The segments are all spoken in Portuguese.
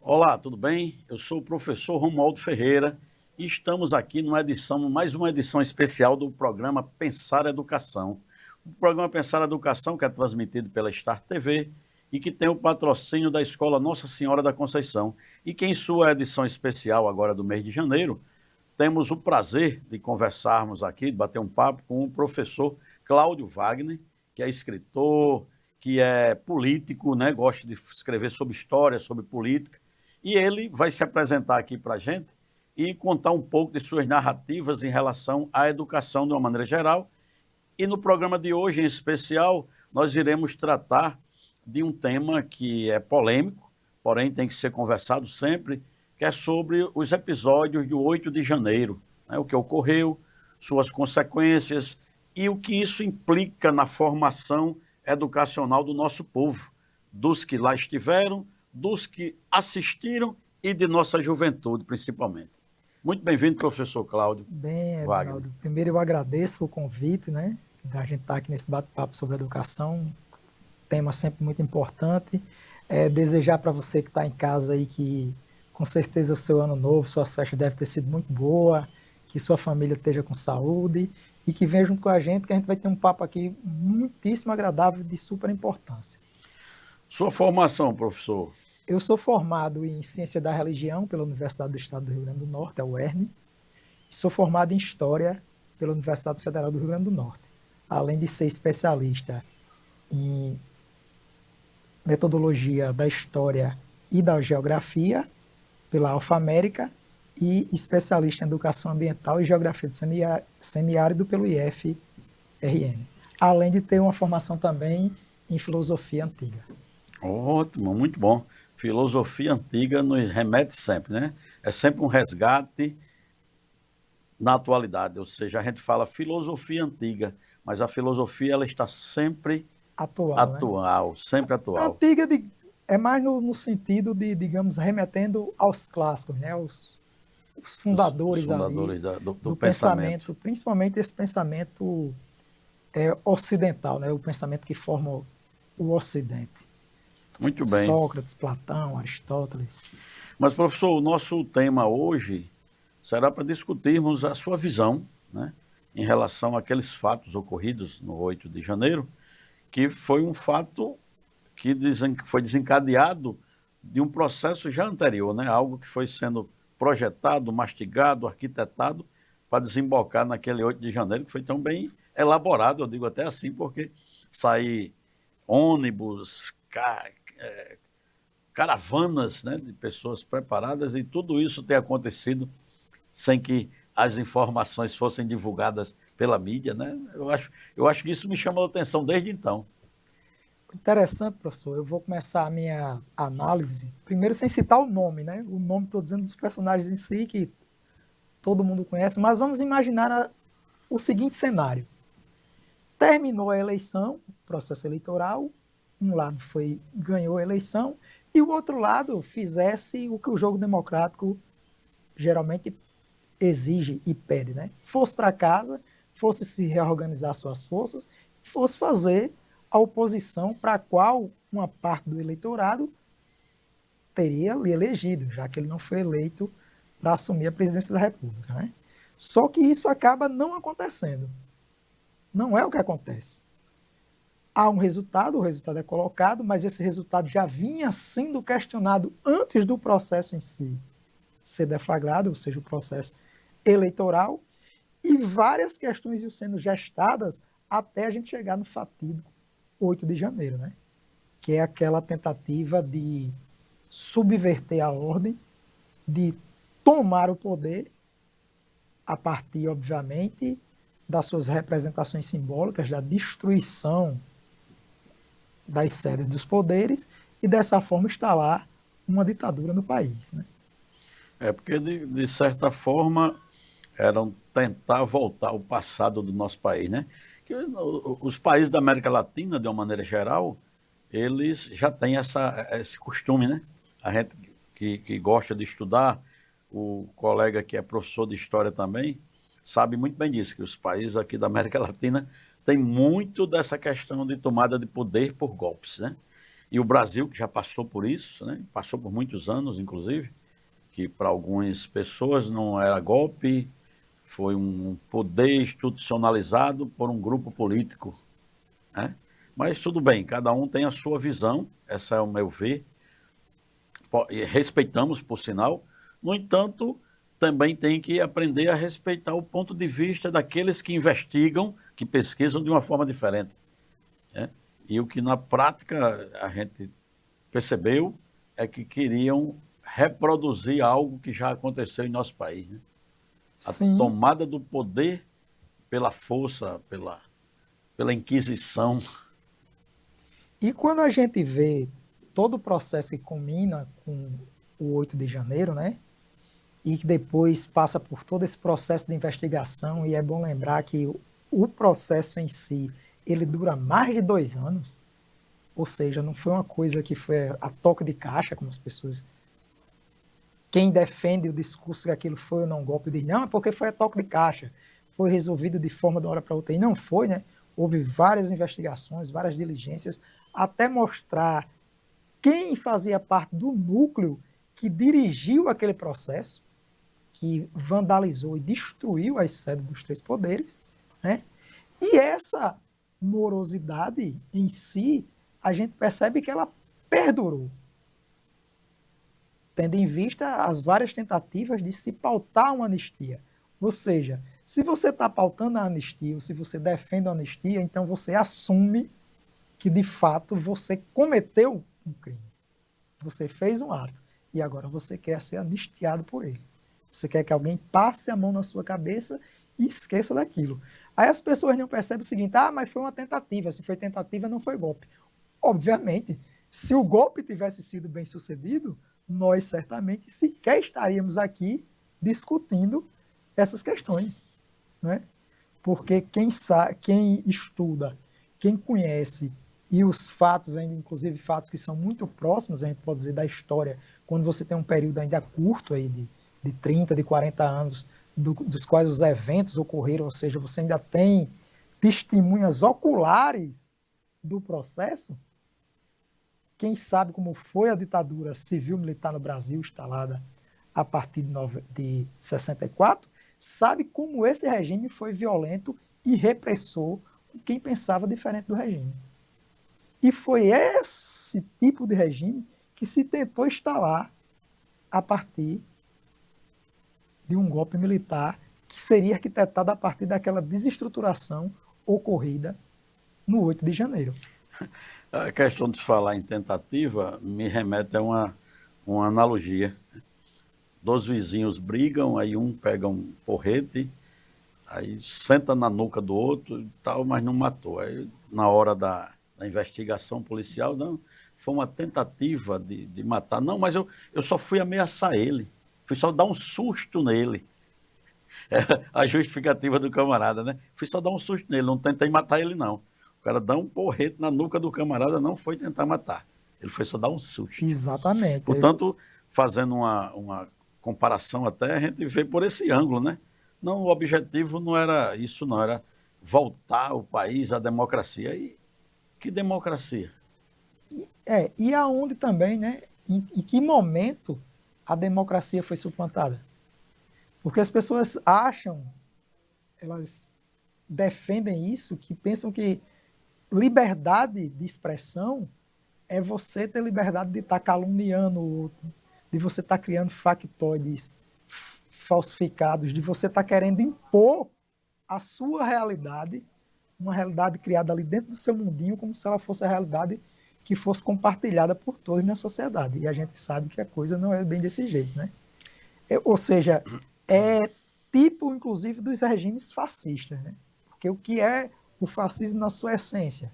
Olá, tudo bem? Eu sou o professor Romualdo Ferreira e estamos aqui mais uma edição especial do programa Pensar Educação. O programa Pensar Educação, que é transmitido pela Star TV e que tem o patrocínio da Escola Nossa Senhora da Conceição. E que em sua edição especial agora do mês de janeiro, temos o prazer de conversarmos aqui, de bater um papo com o professor Cláudio Wagner, que é escritor, que é político, né? Gosta de escrever sobre história, sobre política. E ele vai se apresentar aqui para a gente e contar um pouco de suas narrativas em relação à educação de uma maneira geral. E no programa de hoje, em especial, nós iremos tratar de um tema que é polêmico, porém tem que ser conversado sempre, que é sobre os episódios do 8 de janeiro, né? O que ocorreu, suas consequências e o que isso implica na formação educacional do nosso povo, dos que lá estiveram, dos que assistiram e de nossa juventude, principalmente. Muito bem-vindo, professor Cláudio Bem, Wagner. Edinaldo, primeiro eu agradeço o convite, né? Da gente estar aqui nesse bate-papo sobre educação, um tema sempre muito importante. Desejar para você que está em casa aí que com certeza o seu ano novo, suas festas devem ter sido muito boa, que sua família esteja com saúde e que venha junto com a gente, que a gente vai ter um papo aqui muitíssimo agradável de super importância. Sua formação, professor? Eu sou formado em Ciência da Religião pela Universidade do Estado do Rio Grande do Norte, a UERN, e sou formado em História pela Universidade Federal do Rio Grande do Norte, além de ser especialista em metodologia da história e da geografia pela Alfa-América e especialista em educação ambiental e geografia do semiárido pelo IFRN, além de ter uma formação também em filosofia antiga. Ótimo, muito bom. Filosofia antiga nos remete sempre, né? É sempre um resgate na atualidade, ou seja, a gente fala filosofia antiga, mas a filosofia ela está sempre Atual, né? atual, sempre atual. Antiga é mais no sentido de, digamos, remetendo aos clássicos, né? Os Os fundadores ali fundadores do do pensamento. pensamento, principalmente esse pensamento ocidental, né? O pensamento que forma o Ocidente. Muito bem. Sócrates, Platão, Aristóteles. Mas, professor, o nosso tema hoje será para discutirmos a sua visão, né, em relação àqueles fatos ocorridos no 8 de janeiro, que foi um fato que foi desencadeado de um processo já anterior, né, algo que foi sendo projetado, mastigado, arquitetado para desembocar naquele 8 de janeiro, que foi tão bem elaborado, eu digo até assim, porque sair ônibus, caravanas, né, de pessoas preparadas e tudo isso tem acontecido sem que as informações fossem divulgadas pela mídia, né? Eu acho que isso me chamou a atenção desde então. Interessante, professor. Eu vou começar a minha análise, primeiro sem citar o nome, né? O nome, estou dizendo dos personagens em si, que todo mundo conhece, mas vamos imaginar o seguinte cenário. Terminou a eleição, o processo eleitoral, um lado ganhou a eleição e o outro lado fizesse o que o jogo democrático geralmente exige e pede, né? Fosse para casa, fosse se reorganizar suas forças, fosse fazer a oposição para a qual uma parte do eleitorado teria lhe elegido, já que ele não foi eleito para assumir a presidência da República, né? Só que isso acaba não acontecendo. Não é o que acontece. Há um resultado, o resultado é colocado, mas esse resultado já vinha sendo questionado antes do processo em si ser deflagrado, ou seja, o processo eleitoral, e várias questões iam sendo gestadas até a gente chegar no fatídico 8 de janeiro, né? Que é aquela tentativa de subverter a ordem, de tomar o poder a partir, obviamente, das suas representações simbólicas, da destruição das sedes dos poderes e, dessa forma, instalar uma ditadura no país, né? É porque, de certa forma, eram tentar voltar ao passado do nosso país, né? Que os países da América Latina, de uma maneira geral, eles já têm esse costume, né? A gente que gosta de estudar, o colega que é professor de história também, sabe muito bem disso, que os países aqui da América Latina têm muito dessa questão de tomada de poder por golpes, né? E o Brasil, que já passou por isso, né? Passou por muitos anos, inclusive, que para algumas pessoas não era golpe, foi um poder institucionalizado por um grupo político, né? Mas tudo bem, cada um tem a sua visão, essa é o meu ver, e respeitamos, por sinal. No entanto, também tem que aprender a respeitar o ponto de vista daqueles que investigam, que pesquisam de uma forma diferente, né? E o que na prática a gente percebeu é que queriam reproduzir algo que já aconteceu em nosso país, né? A Sim. tomada do poder pela força, pela Inquisição. E quando a gente vê todo o processo que culmina com o 8 de janeiro, né? E que depois passa por todo esse processo de investigação, e é bom lembrar que o processo em si, ele dura mais de 2 anos, ou seja, não foi uma coisa que foi a toque de caixa, como as pessoas, quem defende o discurso que aquilo foi ou não golpe, diz, não, é porque foi a toque de caixa, foi resolvido de forma de uma hora para outra, e não foi, né? Houve várias investigações, várias diligências, até mostrar quem fazia parte do núcleo que dirigiu aquele processo, que vandalizou e destruiu as sedes dos três poderes, né? E essa morosidade em si, a gente percebe que ela perdurou, tendo em vista as várias tentativas de se pautar uma anistia. Ou seja, se você está pautando a anistia, ou se você defende a anistia, então você assume que de fato você cometeu um crime. Você fez um ato e agora você quer ser anistiado por ele. Você quer que alguém passe a mão na sua cabeça e esqueça daquilo. Aí as pessoas não percebem o seguinte, mas foi uma tentativa, se foi tentativa não foi golpe. Obviamente, se o golpe tivesse sido bem sucedido, nós certamente sequer estaríamos aqui discutindo essas questões, né? Porque quem estuda, quem conhece, e os fatos, ainda, inclusive fatos que são muito próximos, a gente pode dizer, da história, quando você tem um período ainda curto aí de 30, de 40 anos, dos quais os eventos ocorreram, ou seja, você ainda tem testemunhas oculares do processo. Quem sabe como foi a ditadura civil-militar no Brasil, instalada a partir de 64, sabe como esse regime foi violento e repressor quem pensava diferente do regime. E foi esse tipo de regime que se tentou instalar a partir de um golpe militar que seria arquitetado a partir daquela desestruturação ocorrida no 8 de janeiro. A questão de falar em tentativa me remete a uma analogia. Dois vizinhos brigam, aí um pega um porrete, aí senta na nuca do outro e tal, mas não matou. Aí, na hora da investigação policial, não, foi uma tentativa de matar. Não, mas eu só fui ameaçar ele, fui só dar um susto nele. É a justificativa do camarada, né? Fui só dar um susto nele, não tentei matar ele, não. O cara dá um porrete na nuca do camarada, não foi tentar matar. Ele foi só dar um susto. Exatamente. Portanto, fazendo uma comparação até, a gente vê por esse ângulo, né? Não, o objetivo não era isso, não, era voltar o país à democracia. E que democracia? E aonde também, né? Em que momento a democracia foi suplantada? Porque as pessoas acham, elas defendem isso, que pensam que liberdade de expressão é você ter liberdade de estar caluniando o outro, de você estar criando factoides falsificados, de você estar querendo impor a sua realidade, uma realidade criada ali dentro do seu mundinho, como se ela fosse a realidade que fosse compartilhada por todos na sociedade. E a gente sabe que a coisa não é bem desse jeito, né? Ou seja, é tipo, inclusive, dos regimes fascistas, né? Porque o que é o fascismo na sua essência?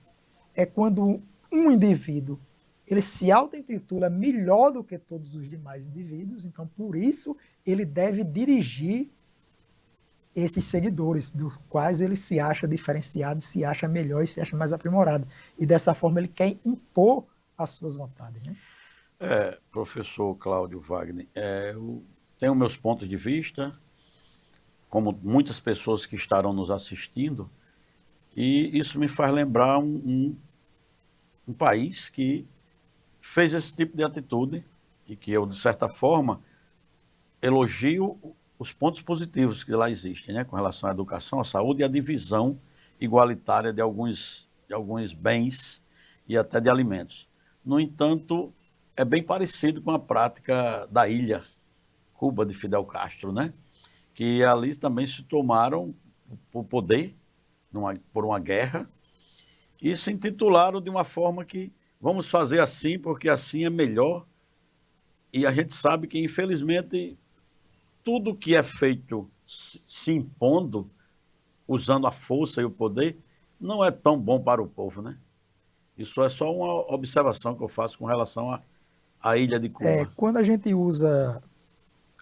É quando um indivíduo ele se auto-intitula melhor do que todos os demais indivíduos, então por isso ele deve dirigir esses seguidores, dos quais ele se acha diferenciado, se acha melhor e se acha mais aprimorado. E dessa forma ele quer impor as suas vontades, né? Professor Cláudio Wagner, eu tenho meus pontos de vista, como muitas pessoas que estarão nos assistindo, e isso me faz lembrar um país que fez esse tipo de atitude e que eu, de certa forma, elogio os pontos positivos que lá existem, né, com relação à educação, à saúde e à divisão igualitária de alguns bens e até de alimentos. No entanto, é bem parecido com a prática da ilha Cuba de Fidel Castro, né, que ali também se tomaram o poder por uma guerra e se intitularam de uma forma que vamos fazer assim porque assim é melhor. E a gente sabe que, infelizmente, tudo que é feito se impondo, usando a força e o poder, não é tão bom para o povo, né? Isso é só uma observação que eu faço com relação à ilha de Cuba, Quando a gente usa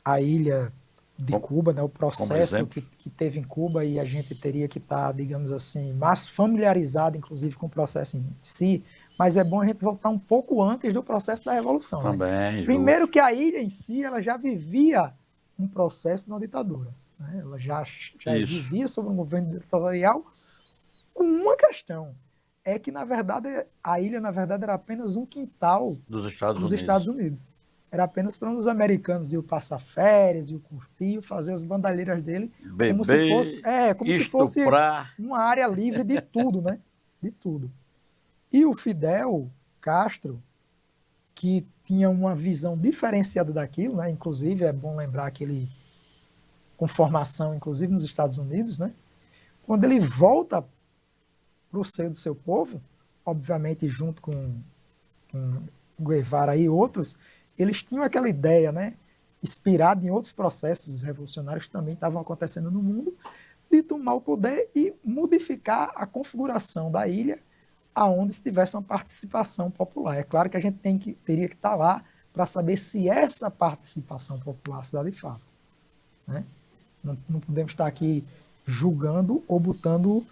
a ilha de como, Cuba, né, o como processo exemplo. que teve em Cuba, e a gente teria que estar, digamos assim, mais familiarizado, inclusive, com o processo em si, mas é bom a gente voltar um pouco antes do processo da Revolução, né? Também, Primeiro justo. que a ilha em si, ela já vivia um processo de uma ditadura, né? Ela já Isso, vivia sob um governo ditatorial com uma questão, é que, na verdade, a ilha, na verdade, era apenas um quintal dos Estados dos Estados Unidos. Unidos. Era apenas para os americanos ir passar férias, ir curtir, fazer as bandalheiras dele, Beber, como se fosse estuprar. uma área livre de tudo, né? De tudo. E o Fidel Castro, que tinha uma visão diferenciada daquilo, né? Inclusive, é bom lembrar que ele, com formação, inclusive nos Estados Unidos, né? Quando ele volta para o seio do seu povo, obviamente junto com Guevara e outros, eles tinham aquela ideia, né, inspirada em outros processos revolucionários que também estavam acontecendo no mundo, de tomar o poder e modificar a configuração da ilha aonde se tivesse uma participação popular. É claro que a gente teria que estar lá para saber se essa participação popular se dá de fato, né? Não podemos estar aqui julgando ou botando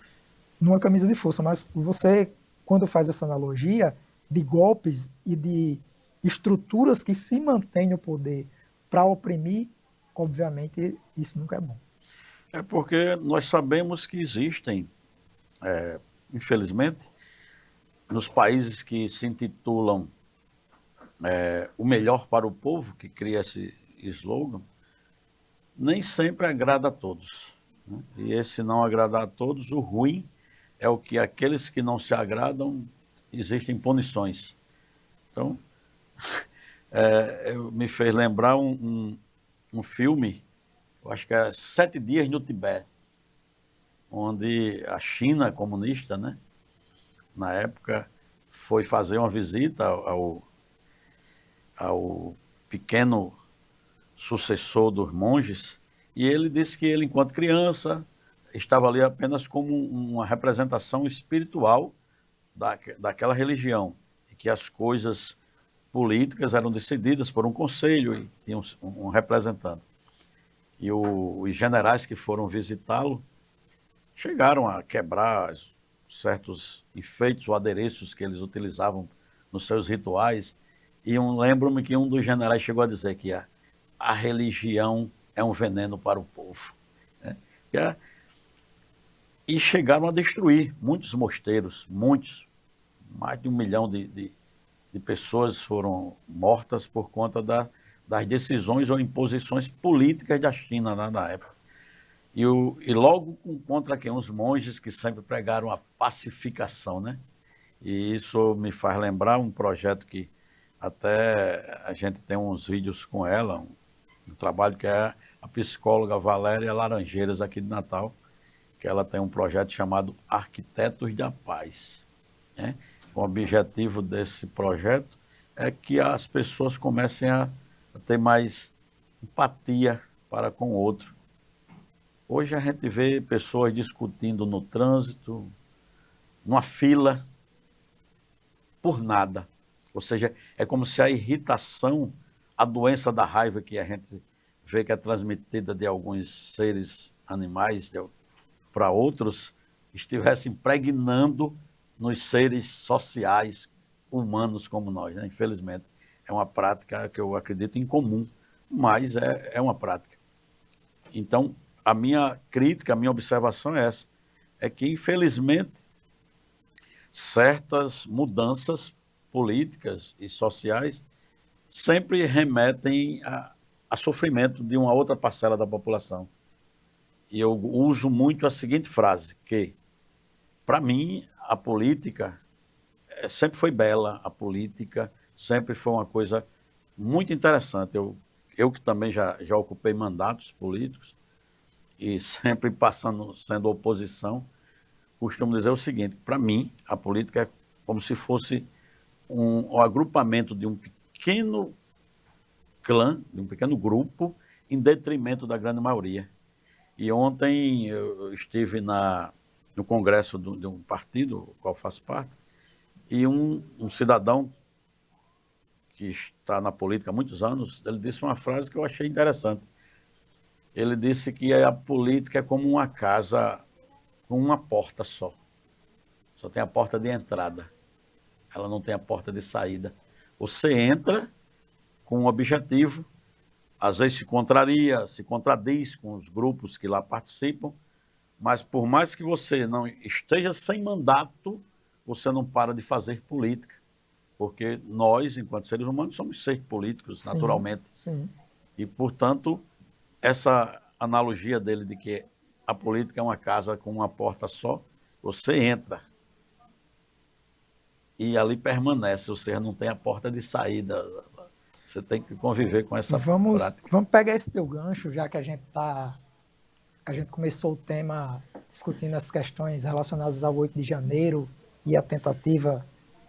numa camisa de força, mas você, quando faz essa analogia de golpes e de estruturas que se mantêm no poder para oprimir, obviamente isso nunca é bom. É porque nós sabemos que existem, infelizmente, nos países que se intitulam o melhor para o povo, que cria esse slogan, nem sempre agrada a todos, né? E esse não agradar a todos, o ruim é o que aqueles que não se agradam, existem punições. Então, me fez lembrar um filme, eu acho que é 7 Dias no Tibete, onde a China comunista, né, na época, foi fazer uma visita ao pequeno sucessor dos monges, e ele disse que ele, enquanto criança, estava ali apenas como uma representação espiritual daquela religião, e que as coisas políticas eram decididas por um conselho e tinha um representante. E os generais que foram visitá-lo chegaram a quebrar certos enfeites ou adereços que eles utilizavam nos seus rituais. E lembro-me que um dos generais chegou a dizer que a religião é um veneno para o povo, né? E chegaram a destruir muitos mosteiros, muitos, mais de 1 milhão de pessoas foram mortas por conta das decisões ou imposições políticas da China na época. E logo contra quem? Os monges que sempre pregaram a pacificação, né? E isso me faz lembrar um projeto que até a gente tem uns vídeos com ela, um trabalho que é a psicóloga Valéria Laranjeiras aqui de Natal, que ela tem um projeto chamado Arquitetos da Paz, né? O objetivo desse projeto é que as pessoas comecem a ter mais empatia para com o outro. Hoje a gente vê pessoas discutindo no trânsito, numa fila, por nada. Ou seja, é como se a irritação, a doença da raiva que a gente vê que é transmitida de alguns seres animais para outros, estivesse impregnando nos seres sociais, humanos como nós, né? Infelizmente, é uma prática que eu acredito incomum, mas é uma prática. Então, a minha crítica, a minha observação é essa, é que, infelizmente, certas mudanças políticas e sociais sempre remetem a sofrimento de uma outra parcela da população. E eu uso muito a seguinte frase, que, para mim, a política sempre foi bela, a política sempre foi uma coisa muito interessante. Eu que também já ocupei mandatos políticos e sempre sendo oposição, costumo dizer o seguinte, para mim, a política é como se fosse um agrupamento de um pequeno clã, de um pequeno grupo, em detrimento da grande maioria. E ontem eu estive no congresso de um partido, do qual faço parte, e um cidadão que está na política há muitos anos, ele disse uma frase que eu achei interessante. Ele disse que a política é como uma casa com uma porta só. Só tem a porta de entrada. Ela não tem a porta de saída. Você entra com um objetivo, às vezes se contraria, se contradiz com os grupos que lá participam, mas por mais que você não esteja sem mandato, você não para de fazer política, porque nós, enquanto seres humanos, somos seres políticos, Sim, naturalmente. sim. E, portanto, essa analogia dele de que a política é uma casa com uma porta só, você entra e ali permanece, ou seja, não tem a porta de saída. Você tem que conviver com essa prática. Vamos pegar esse teu gancho, já que a gente começou o tema discutindo as questões relacionadas ao 8 de janeiro e a tentativa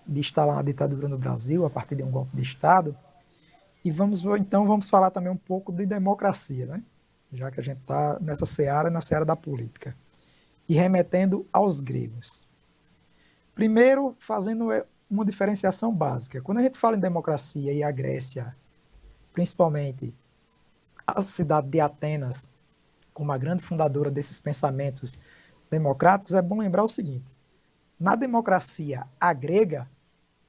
de instalar uma ditadura no Brasil a partir de um golpe de Estado. E vamos falar também um pouco de democracia, né? Já que a gente está nessa seara, na seara da política. E remetendo aos gregos. Primeiro, fazendo uma diferenciação básica. Quando a gente fala em democracia e a Grécia, principalmente a cidade de Atenas, como a grande fundadora desses pensamentos democráticos, é bom lembrar o seguinte: na democracia a grega,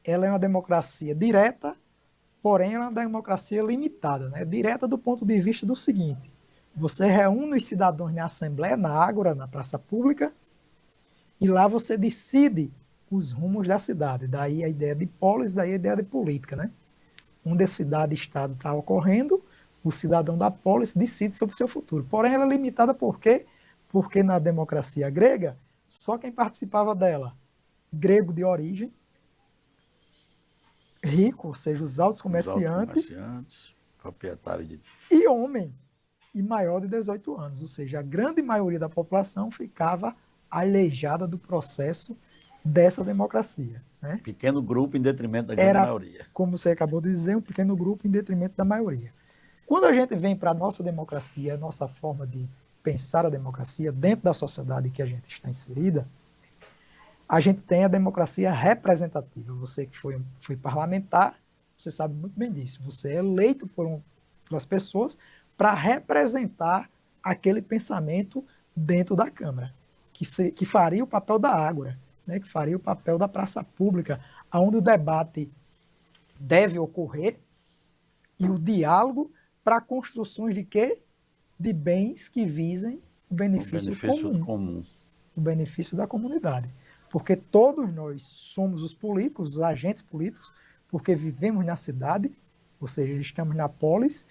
ela é uma democracia direta, porém ela é uma democracia limitada, né? Direta do ponto de vista do seguinte: você reúne os cidadãos na assembleia, na ágora, na praça pública, e lá você decide os rumos da cidade. Daí a ideia de polis, daí a ideia de política, né? Onde a cidade e estado está ocorrendo, o cidadão da polis decide sobre o seu futuro. Porém, ela é limitada por quê? Porque na democracia grega, só quem participava dela, grego de origem, rico, ou seja, os altos comerciantes, Proprietário de... e homem, e maior de 18 anos. Ou seja, a grande maioria da população ficava aleijada do processo dessa democracia, né? Pequeno grupo em detrimento da grande maioria. Como você acabou de dizer, um pequeno grupo em detrimento da maioria. Quando a gente vem para a nossa democracia, a nossa forma de pensar a democracia dentro da sociedade que a gente está inserida, a gente tem a democracia representativa. Você que foi parlamentar, você sabe muito bem disso. Você é eleito pelas pessoas para representar aquele pensamento dentro da Câmara, que faria o papel da ágora, né, que faria o papel da praça pública, onde o debate deve ocorrer e o diálogo para construções de quê? De bens que visem o benefício comum, o benefício da comunidade. Porque todos nós somos os políticos, os agentes políticos, porque vivemos na cidade, ou seja, estamos na polis,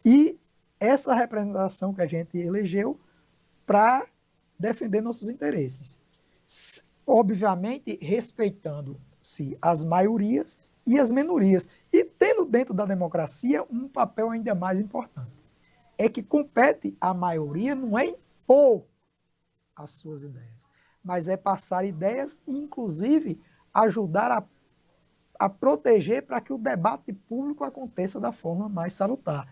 e essa representação que a gente elegeu para defender nossos interesses. Obviamente, respeitando-se as maiorias e as minorias, e tendo dentro da democracia um papel ainda mais importante. É que compete à maioria não é impor as suas ideias, mas é passar ideias e, inclusive, ajudar a proteger para que o debate público aconteça da forma mais salutar.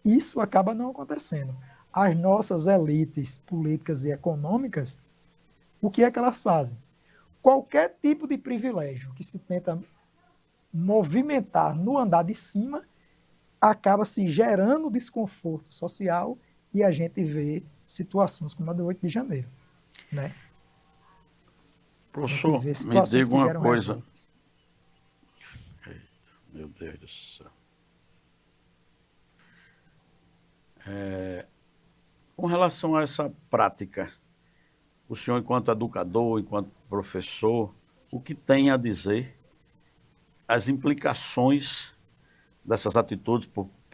Isso acaba não acontecendo. As nossas elites políticas e econômicas, o que é que elas fazem? Qualquer tipo de privilégio que se tenta movimentar no andar de cima acaba se gerando desconforto social e a gente vê situações como a do 8 de janeiro, né? Professor, me diga uma coisa. Meu Deus do céu. Com relação a essa prática, o senhor, enquanto educador, enquanto professor, o que tem a dizer as implicações dessas atitudes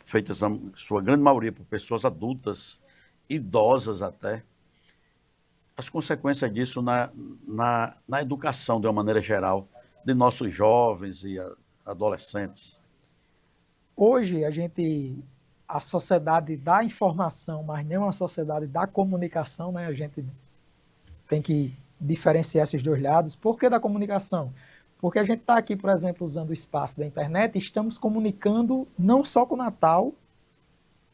feitas, na sua grande maioria, por pessoas adultas, idosas até, as consequências disso na educação, de uma maneira geral, de nossos jovens e adolescentes. Hoje a sociedade da informação, mas não a sociedade da comunicação, né? A gente tem que diferenciar esses dois lados. Por que da comunicação? Porque a gente está aqui, por exemplo, usando o espaço da internet e estamos comunicando não só com o Natal,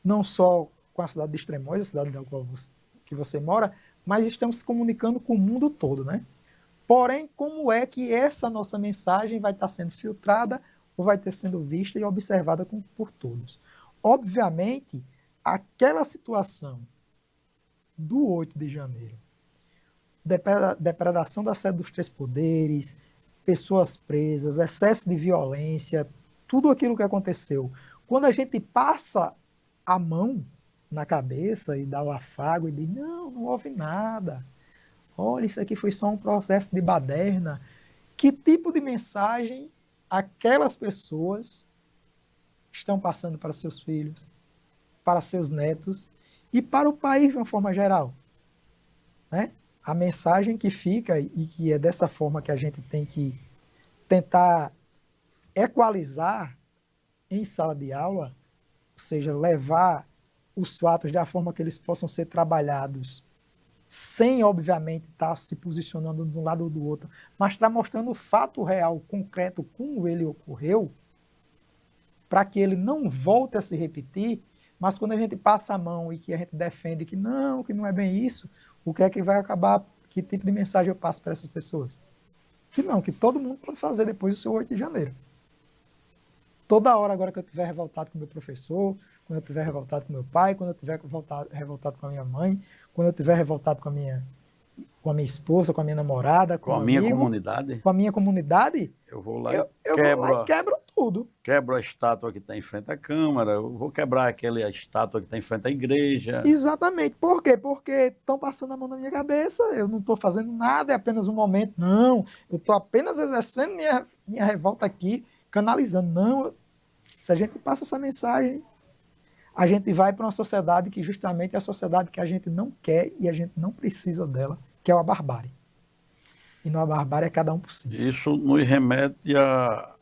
não só com a cidade de Extremóis, a cidade na qual que você mora, mas estamos se comunicando com o mundo todo, né? Porém, como é que essa nossa mensagem vai estar sendo filtrada ou vai estar sendo vista e observada por todos? Obviamente, aquela situação do 8 de janeiro, depredação da sede dos três poderes, pessoas presas, excesso de violência, tudo aquilo que aconteceu. Quando a gente passa a mão na cabeça e dá o afago e diz, não houve nada. Olha, isso aqui foi só um processo de baderna. Que tipo de mensagem aquelas pessoas estão passando para seus filhos, para seus netos e para o país de uma forma geral? Né? A mensagem que fica e que é dessa forma que a gente tem que tentar equalizar em sala de aula, ou seja, levar os fatos da forma que eles possam ser trabalhados, sem, obviamente, estar se posicionando de um lado ou do outro, mas estar mostrando o fato real, concreto, como ele ocorreu, para que ele não volte a se repetir, mas quando a gente passa a mão e que a gente defende que não é bem isso, o que é que vai acabar, que tipo de mensagem eu passo para essas pessoas? Que todo mundo pode fazer depois do seu 8 de janeiro. Toda hora agora que eu estiver revoltado com o meu professor, quando eu estiver revoltado com meu pai, quando eu estiver revoltado com a minha mãe, quando eu estiver revoltado com a minha esposa, com a minha namorada, com a minha comunidade, eu vou lá eu vou lá e quebro tudo. Quebro a estátua que está em frente à Câmara, eu vou quebrar aquela estátua que está em frente à igreja. Exatamente. Por quê? Porque estão passando a mão na minha cabeça, eu não estou fazendo nada, é apenas um momento. Não, eu estou apenas exercendo minha revolta aqui, canalizando. Não, se a gente passa essa mensagem, a gente vai para uma sociedade que justamente é a sociedade que a gente não quer e a gente não precisa dela, que é a barbárie. E não a barbárie é cada um por si. Isso nos remete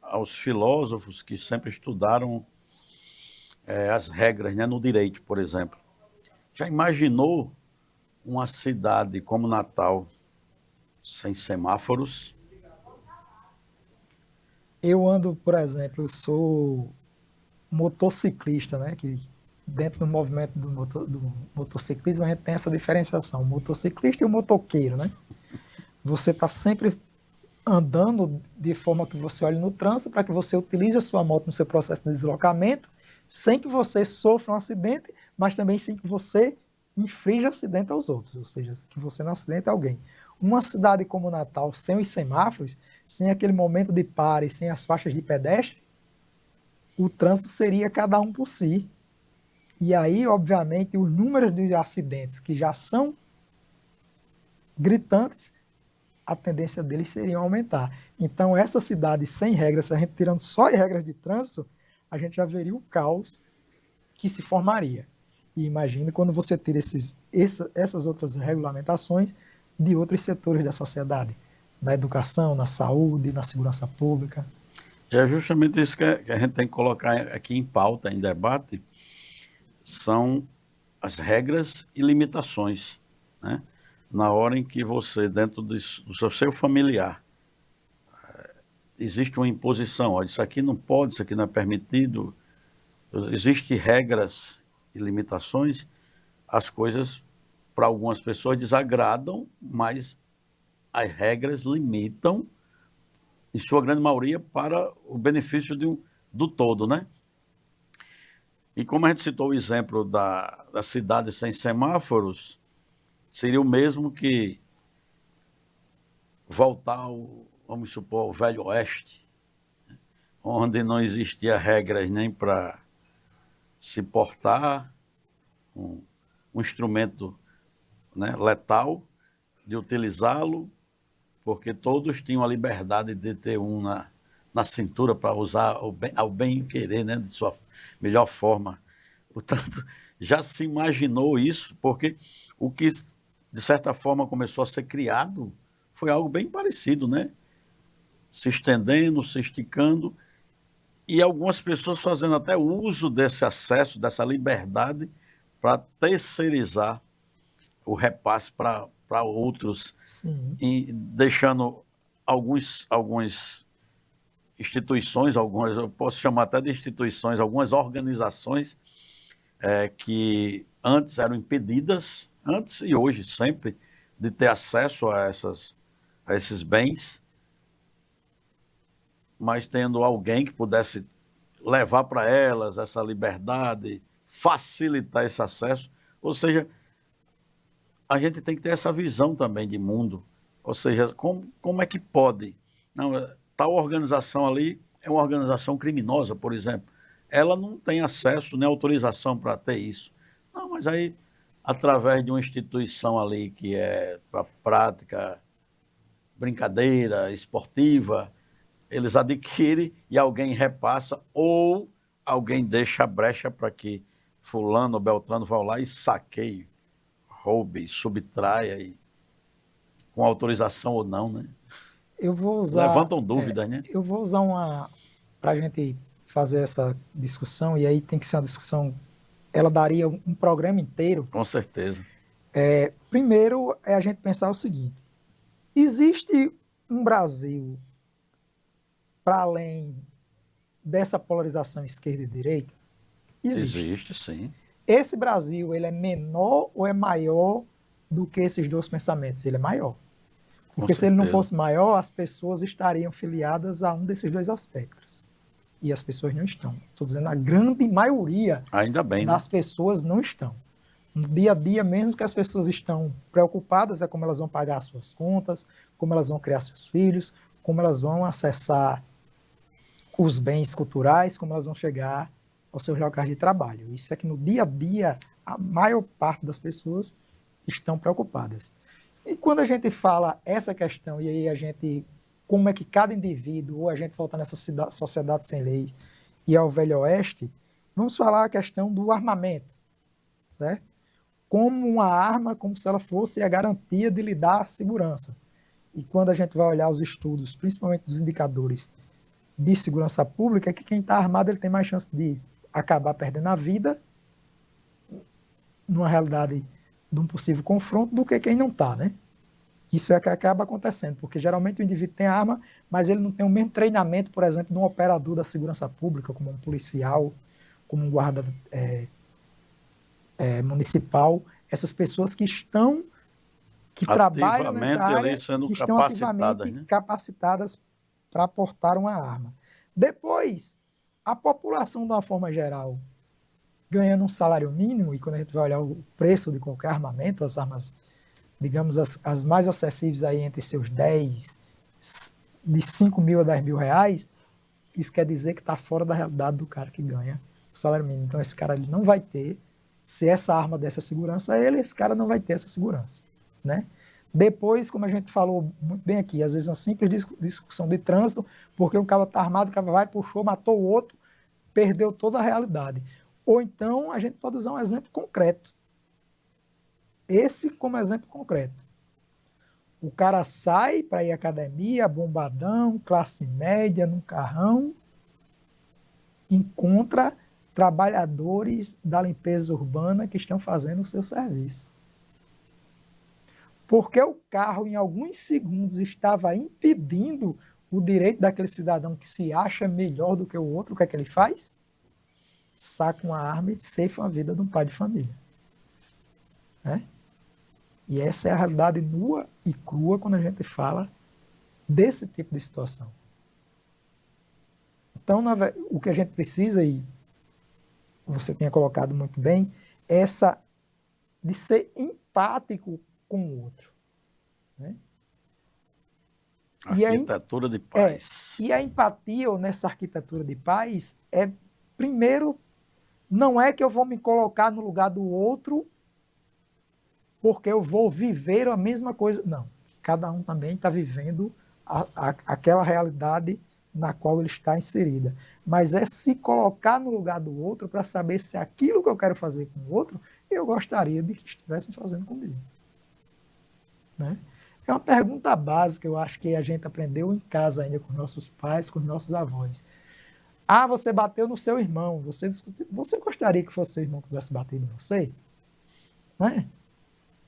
aos filósofos que sempre estudaram as regras, né, no direito, por exemplo. Já imaginou uma cidade como Natal sem semáforos? Eu ando, por exemplo, eu sou motociclista, né? Que dentro do movimento do motociclismo a gente tem essa diferenciação, o motociclista e o motoqueiro, né? Você está sempre andando de forma que você olhe no trânsito para que você utilize a sua moto no seu processo de deslocamento, sem que você sofra um acidente, mas também sem que você infrinja acidente aos outros, ou seja, que você não acidente alguém. Uma cidade como Natal, sem os semáforos, sem aquele momento de pare, sem as faixas de pedestre, o trânsito seria cada um por si. E aí, obviamente, os números de acidentes que já são gritantes, a tendência deles seria aumentar. Então, essa cidade sem regras, se a gente tirando só as regras de trânsito, a gente já veria o caos que se formaria. E imagine quando você tira essas outras regulamentações de outros setores da sociedade, na educação, na saúde, na segurança pública. É justamente isso que a gente tem que colocar aqui em pauta, em debate, são as regras e limitações, né? Na hora em que você, dentro do seu familiar, existe uma imposição, olha, isso aqui não pode, isso aqui não é permitido, existem regras e limitações, as coisas, para algumas pessoas, desagradam, mas as regras limitam, em sua grande maioria, para o benefício do todo, né? E como a gente citou o exemplo da cidade sem semáforos, seria o mesmo que voltar, vamos supor, ao Velho Oeste, onde não existia regras nem para se portar um instrumento, né, letal, de utilizá-lo, porque todos tinham a liberdade de ter um na cintura para usar ao bem querer, né, de sua melhor forma. Portanto, já se imaginou isso, porque o que, de certa forma, começou a ser criado foi algo bem parecido, né? Se estendendo, se esticando, e algumas pessoas fazendo até uso desse acesso, dessa liberdade, para terceirizar o repasse para outros, Sim. e deixando algumas instituições, eu posso chamar até de instituições, algumas organizações que antes eram impedidas, antes e hoje sempre, de ter acesso a esses bens, mas tendo alguém que pudesse levar para elas essa liberdade, facilitar esse acesso. Ou seja, a gente tem que ter essa visão também de mundo. Ou seja, como é que pode? Não, tal organização ali é uma organização criminosa, por exemplo. Ela não tem acesso nem autorização para ter isso. Não, mas aí, através de uma instituição ali que é para prática, brincadeira esportiva, eles adquirem e alguém repassa ou alguém deixa a brecha para que fulano ou beltrano vá lá e saqueie, roube, subtraia, e, com autorização ou não, né? Eu vou usar, Levantam dúvidas, né? eu vou usar uma para a gente fazer essa discussão e aí tem que ser uma discussão, ela daria um programa inteiro. Com certeza. Primeiro é a gente pensar o seguinte: existe um Brasil para além dessa polarização esquerda e direita? Existe. Existe, sim. Esse Brasil, ele é menor ou é maior do que esses dois pensamentos? Ele é maior. Com Porque se ele não certeza. fosse maior, as pessoas estariam filiadas a um desses dois aspectos. E as pessoas não estão. Estou dizendo, a grande maioria Ainda bem, né? das pessoas não estão. No dia a dia, mesmo que as pessoas estão preocupadas, é como elas vão pagar suas contas, como elas vão criar seus filhos, como elas vão acessar os bens culturais, como elas vão chegar aos seus locais de trabalho. Isso é que no dia a dia, a maior parte das pessoas estão preocupadas. E quando a gente fala essa questão, e aí a gente, como é que cada indivíduo, ou a gente volta nessa sociedade sem leis e ao Velho Oeste, vamos falar a questão do armamento, certo? Como uma arma, como se ela fosse a garantia de lhe dar segurança. E quando a gente vai olhar os estudos, principalmente dos indicadores de segurança pública, é que quem está armado ele tem mais chance de acabar perdendo a vida numa realidade de um possível confronto do que quem não está, né? Isso é que acaba acontecendo, porque geralmente o indivíduo tem arma, mas ele não tem o mesmo treinamento, por exemplo, de um operador da segurança pública, como um policial, como um guarda municipal, essas pessoas que trabalham nessa Ativamente área, ali sendo que estão capacitadas, ativamente né? capacitadas para portar uma arma. Depois, a população, de uma forma geral, ganhando um salário mínimo, e quando a gente vai olhar o preço de qualquer armamento, as armas, digamos, as mais acessíveis aí entre seus 10, de 5 mil a 10 mil reais, isso quer dizer que está fora da realidade do cara que ganha o salário mínimo. Então, esse cara ele não vai ter, se essa arma dessa segurança a ele, esse cara não vai ter essa segurança, né? Depois, como a gente falou muito bem aqui, às vezes uma simples discussão de trânsito, porque um cara está armado, o cara vai, puxou, matou o outro, perdeu toda a realidade. Ou então, a gente pode usar um exemplo concreto. Esse como exemplo concreto. O cara sai para ir à academia, bombadão, classe média, num carrão, encontra trabalhadores da limpeza urbana que estão fazendo o seu serviço. Porque o carro, em alguns segundos, estava impedindo o direito daquele cidadão que se acha melhor do que o outro, o que é que ele faz? Saca uma arma e ceifa a vida de um pai de família. Né? E essa é a realidade nua e crua quando a gente fala desse tipo de situação. Então, o que a gente precisa, e você tinha colocado muito bem, é essa de ser empático com o outro. Né? Arquitetura de paz. E a empatia, ou nessa arquitetura de paz, primeiro, não é que eu vou me colocar no lugar do outro porque eu vou viver a mesma coisa. Não. Cada um também está vivendo aquela realidade na qual ele está inserida, mas é se colocar no lugar do outro para saber se aquilo que eu quero fazer com o outro, eu gostaria de que estivessem fazendo comigo. Né? É uma pergunta básica, eu acho que a gente aprendeu em casa ainda com nossos pais, com nossos avós. Ah, você bateu no seu irmão, você discutiu, você gostaria que fosse seu irmão que tivesse batido em você? Né?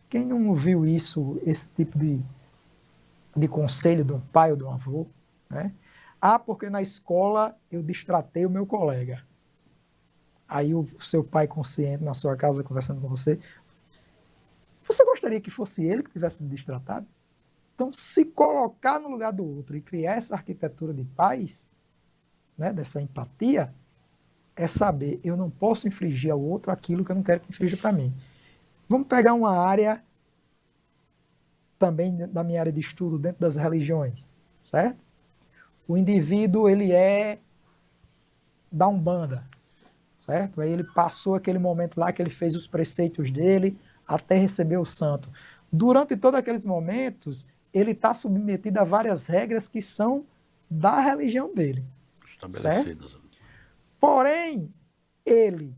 Quem não ouviu isso, esse tipo de conselho de um pai ou de um avô? Né? Ah, porque na escola eu distratei o meu colega. Aí o seu pai consciente na sua casa conversando com você, você gostaria que fosse ele que tivesse distratado? Então, se colocar no lugar do outro e criar essa arquitetura de paz, né, dessa empatia, é saber, eu não posso infligir ao outro aquilo que eu não quero que inflija para mim. Vamos pegar uma área, também da minha área de estudo, dentro das religiões, certo? O indivíduo, ele é da Umbanda, certo? Aí ele passou aquele momento lá que ele fez os preceitos dele até receber o santo. Durante todos aqueles momentos, ele está submetido a várias regras que são da religião dele. Estabelecidas. Certo? Porém, ele,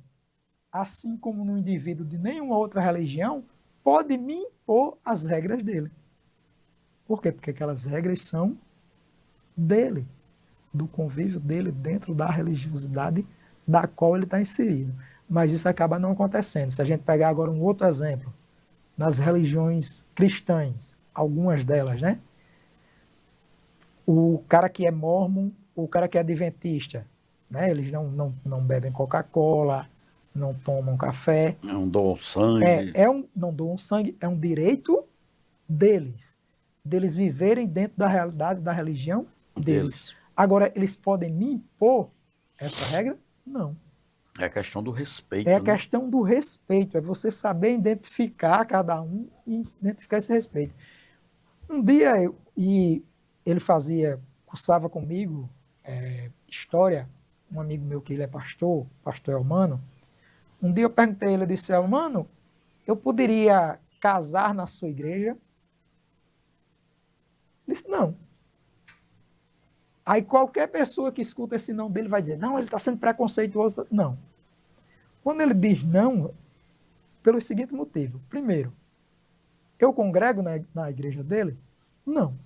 assim como no indivíduo de nenhuma outra religião, pode me impor as regras dele. Por quê? Porque aquelas regras são dele, do convívio dele dentro da religiosidade da qual ele está inserido. Mas isso acaba não acontecendo. Se a gente pegar agora um outro exemplo, nas religiões cristãs, algumas delas, né? O cara que é mórmon, o cara que é adventista, né? Eles não bebem Coca-Cola, não tomam café. Não doam sangue. Não doam sangue, é um direito deles viverem dentro da realidade da religião deles. Agora, eles podem me impor essa regra? Não. É a questão do respeito. É a questão do respeito, é você saber identificar cada um e identificar esse respeito. Um dia, ele cursava comigo história, um amigo meu que ele é pastor Elmano. Um dia eu perguntei a ele, eu disse, Elmano, eu poderia casar na sua igreja? Ele disse, não. Aí qualquer pessoa que escuta esse não dele vai dizer, não, ele está sendo preconceituoso. Não. Quando ele diz não, pelo seguinte motivo. Primeiro, eu congrego na igreja dele? Não.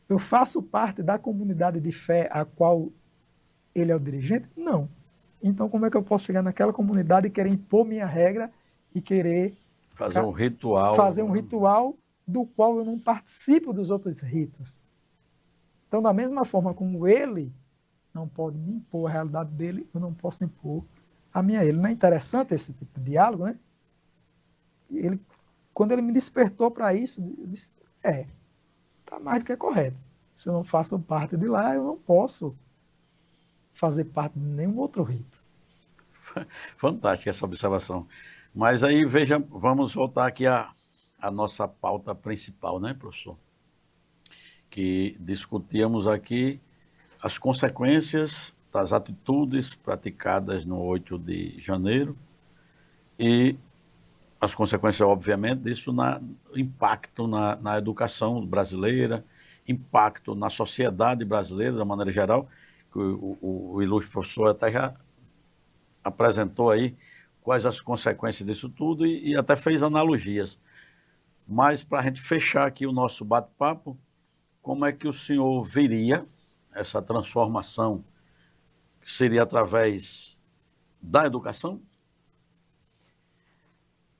Eu faço parte da comunidade de fé a qual ele é o dirigente? Não. Então como é que eu posso chegar naquela comunidade e querer impor minha regra e querer fazer um ritual? Fazer um ritual do qual eu não participo dos outros ritos. Então, da mesma forma como ele não pode me impor a realidade dele, eu não posso impor a minha. Ele não é interessante esse tipo de diálogo, né? Quando ele me despertou para isso, eu disse, está mais do que correto. Se eu não faço parte de lá, eu não posso fazer parte de nenhum outro rito. Fantástica essa observação. Mas aí, veja, vamos voltar aqui à nossa pauta principal, né, professor? Que discutíamos aqui as consequências das atitudes praticadas no 8 de janeiro e as consequências, obviamente, disso impacto na educação brasileira, impacto na sociedade brasileira, de maneira geral, que o ilustre professor até já apresentou aí quais as consequências disso tudo e até fez analogias. Mas, para a gente fechar aqui o nosso bate-papo, como é que o senhor veria essa transformação, que seria através da educação?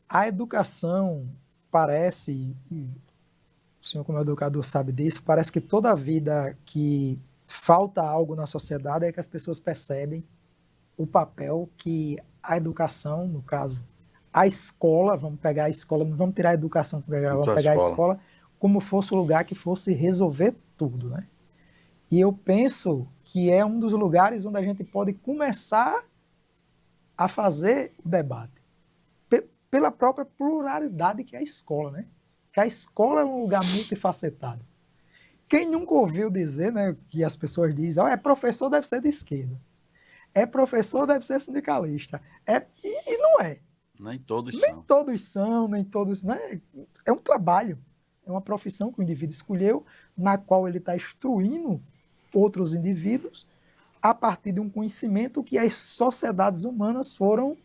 A educação parece, o senhor como educador sabe disso, parece que toda vida que falta algo na sociedade é que as pessoas percebem o papel que a educação, no caso, a escola, vamos pegar a escola, não vamos tirar a educação, vamos pegar a escola como fosse o lugar que fosse resolver tudo, né? E eu penso que é um dos lugares onde a gente pode começar a fazer o debate. Pela própria pluralidade que é a escola, né? Que a escola é um lugar multifacetado. Quem nunca ouviu dizer, né, que as pessoas dizem, professor deve ser de esquerda, professor deve ser sindicalista, e não é. Nem todos são. Nem todos são, nem todos, né? É um trabalho. É uma profissão que o indivíduo escolheu, na qual ele está instruindo outros indivíduos a partir de um conhecimento que as sociedades humanas foram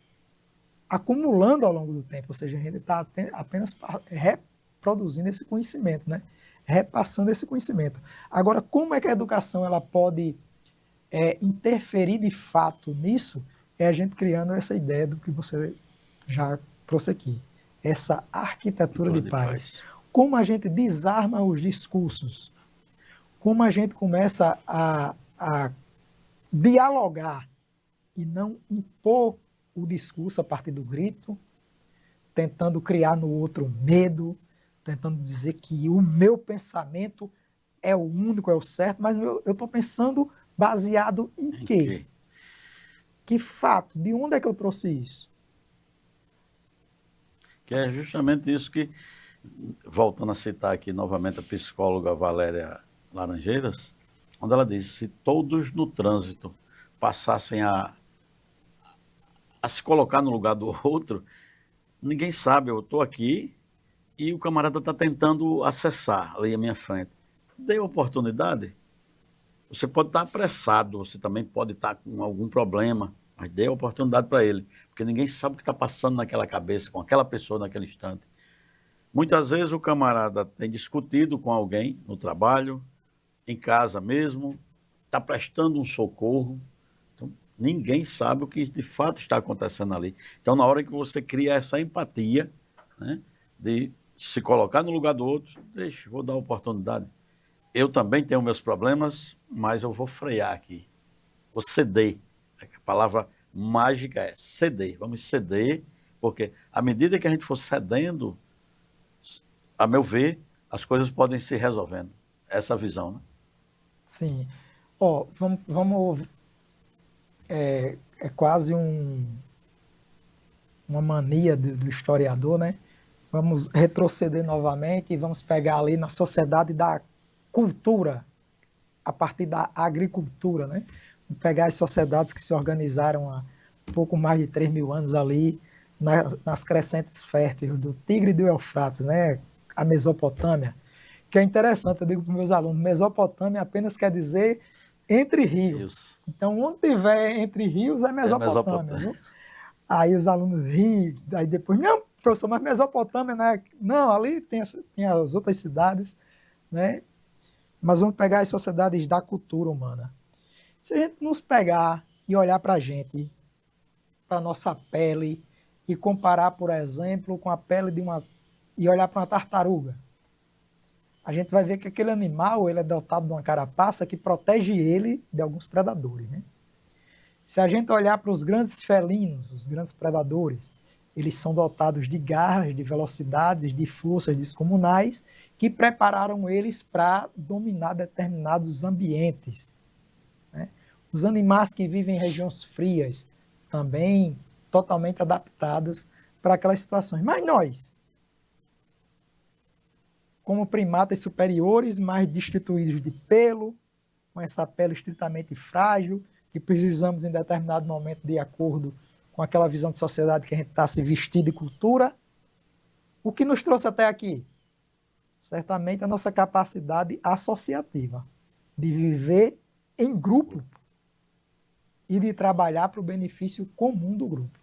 acumulando ao longo do tempo. Ou seja, a gente está apenas reproduzindo esse conhecimento, né? Repassando esse conhecimento. Agora, como é que a educação ela pode interferir de fato nisso? É a gente criando essa ideia do que você já trouxe aqui, essa arquitetura de paz. Como a gente desarma os discursos, como a gente começa a dialogar e não impor o discurso a partir do grito, tentando criar no outro medo, tentando dizer que o meu pensamento é o único, é o certo, mas eu estou pensando baseado em quê? Que fato? De onde é que eu trouxe isso? Que é justamente isso que, voltando a citar aqui novamente a psicóloga Valéria Laranjeiras, onde ela diz, se todos no trânsito passassem a se colocar no lugar do outro, ninguém sabe, eu estou aqui e o camarada está tentando acessar ali à minha frente. Dê oportunidade. Você pode estar apressado, você também pode estar com algum problema, mas dê oportunidade para ele, porque ninguém sabe o que está passando naquela cabeça, com aquela pessoa naquele instante. Muitas vezes o camarada tem discutido com alguém no trabalho, em casa mesmo, está prestando um socorro, então ninguém sabe o que de fato está acontecendo ali. Então, na hora que você cria essa empatia, né, de se colocar no lugar do outro, deixa, vou dar oportunidade. Eu também tenho meus problemas, mas eu vou frear aqui. Vou ceder. A palavra mágica é ceder. Vamos ceder, porque à medida que a gente for cedendo, a meu ver, as coisas podem se resolvendo. Essa visão, né? Sim. Ó, vamos é quase uma mania do historiador, né? Vamos retroceder novamente e vamos pegar ali na sociedade da cultura, a partir da agricultura, né? Vamos pegar as sociedades que se organizaram há pouco mais de 3.000 anos ali, nas crescentes férteis do Tigre e do Eufrates, né? A Mesopotâmia, que é interessante, eu digo para os meus alunos, Mesopotâmia apenas quer dizer entre rios. Isso. Então, onde tiver entre rios é Mesopotâmia, viu? Aí os alunos riem, aí depois, não, professor, mas Mesopotâmia, né? Não, ali tem as outras cidades, né? Mas vamos pegar as sociedades da cultura humana. Se a gente nos pegar e olhar para a gente, para a nossa pele, e comparar, por exemplo, com a pele e olhar para uma tartaruga, a gente vai ver que aquele animal ele é dotado de uma carapaça que protege ele de alguns predadores, né? Se a gente olhar para os grandes felinos, os grandes predadores, eles são dotados de garras, de velocidades, de forças descomunais que prepararam eles para dominar determinados ambientes, né? Os animais que vivem em regiões frias também totalmente adaptadas para aquelas situações. Mas nós, como primatas superiores, mais destituídos de pelo, com essa pele estritamente frágil, que precisamos em determinado momento, de acordo com aquela visão de sociedade que a gente está se vestindo de cultura, o que nos trouxe até aqui? Certamente a nossa capacidade associativa, de viver em grupo e de trabalhar para o benefício comum do grupo.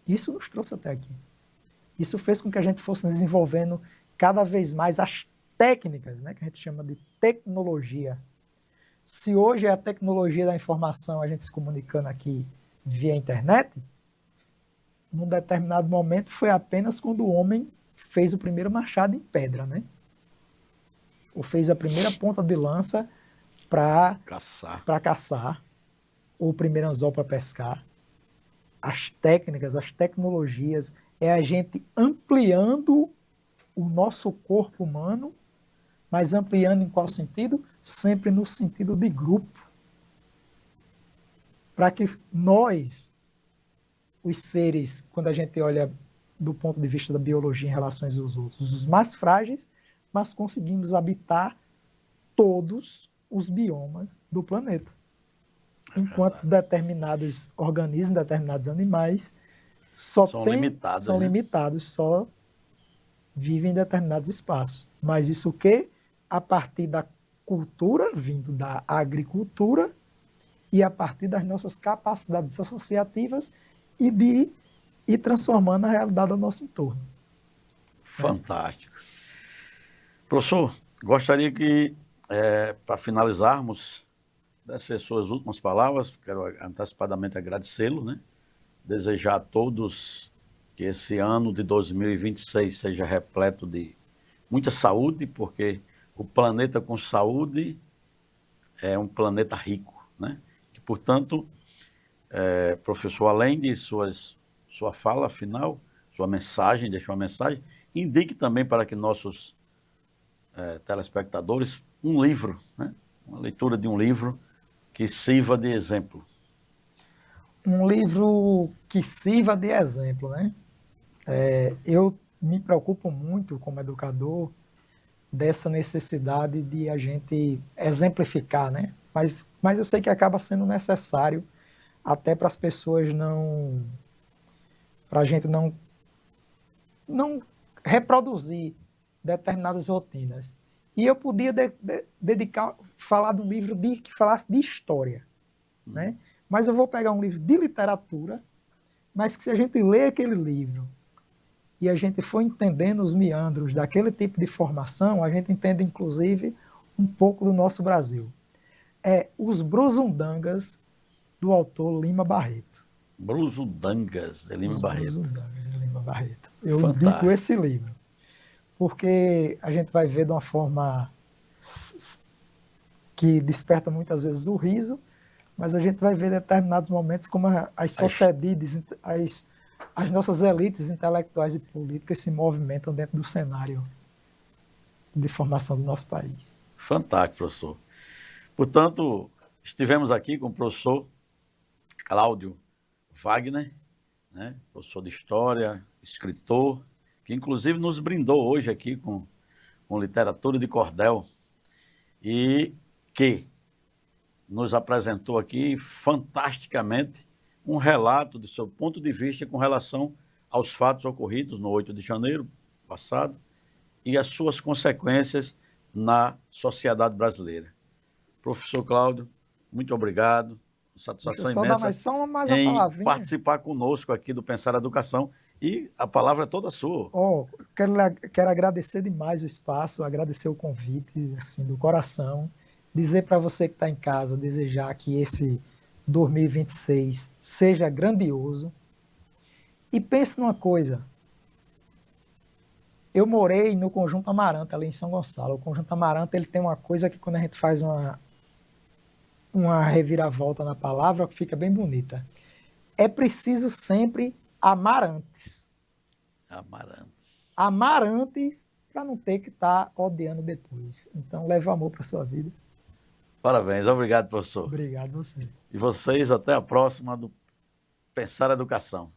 Isso nos trouxe até aqui. Isso fez com que a gente fosse desenvolvendo cada vez mais as técnicas, né, que a gente chama de tecnologia. Se hoje é a tecnologia da informação, a gente se comunicando aqui via internet, num determinado momento foi apenas quando o homem fez o primeiro machado em pedra, né? Ou fez a primeira ponta de lança para caçar, ou o primeiro anzol para pescar. As técnicas, as tecnologias, é a gente ampliando o nosso corpo humano, mas ampliando em qual sentido? Sempre no sentido de grupo. Para que nós, os seres, quando a gente olha do ponto de vista da biologia em relação aos outros, os mais frágeis, mas conseguimos habitar todos os biomas do planeta. Enquanto determinados organismos, determinados animais, são limitados, só vivem em determinados espaços. Mas isso o quê? A partir da cultura, vindo da agricultura, e a partir das nossas capacidades associativas e de ir transformando a realidade ao nosso entorno. Fantástico. Professor, gostaria que, para finalizarmos, desse as suas últimas palavras, quero antecipadamente agradecê-lo, né? Desejar a todos que esse ano de 2026 seja repleto de muita saúde, porque o planeta com saúde é um planeta rico, né? Que, portanto, professor, além de sua fala final, sua mensagem, deixou uma mensagem, indique também para que nossos telespectadores um livro, né? Uma leitura de um livro que sirva de exemplo. Um livro que sirva de exemplo, né? Eu me preocupo muito como educador dessa necessidade de a gente exemplificar, né? Mas eu sei que acaba sendo necessário até para as pessoas não, para a gente não reproduzir determinadas rotinas. E eu podia falar de um livro que falasse de história, né? Mas eu vou pegar um livro de literatura, mas que se a gente lê aquele livro e a gente for entendendo os meandros daquele tipo de formação, a gente entende, inclusive, um pouco do nosso Brasil. É Os Brusundangas, do autor Lima Barreto. Brusundangas, de Lima Barreto. Brusundangas, de Lima Barreto. Eu Fantástico. indico esse livro, porque a gente vai ver de uma forma que desperta muitas vezes o riso, mas a gente vai ver em determinados momentos como as sociedades, as nossas elites intelectuais e políticas se movimentam dentro do cenário de formação do nosso país. Fantástico, professor. Portanto, estivemos aqui com o professor Cláudio Wagner, né? Professor de História, escritor, que inclusive nos brindou hoje aqui com literatura de cordel e que nos apresentou aqui fantasticamente um relato do seu ponto de vista com relação aos fatos ocorridos no 8 de janeiro passado e as suas consequências na sociedade brasileira. Professor Cláudio, muito obrigado. Satisfação imensa em participar conosco aqui do Pensar Educação. E a palavra é toda sua. Quero agradecer demais o espaço, agradecer o convite, assim, do coração. Dizer para você que está em casa, desejar que esse 2026 seja grandioso. E pense numa coisa. Eu morei no Conjunto Amaranta, ali em São Gonçalo. O Conjunto Amaranta, ele tem uma coisa que quando a gente faz uma reviravolta na palavra, fica bem bonita. É preciso sempre amar antes. Amar antes para não ter que estar odiando depois. Então, leve o amor para a sua vida. Parabéns. Obrigado, professor. Obrigado você. E vocês, até a próxima do Pensar Educação.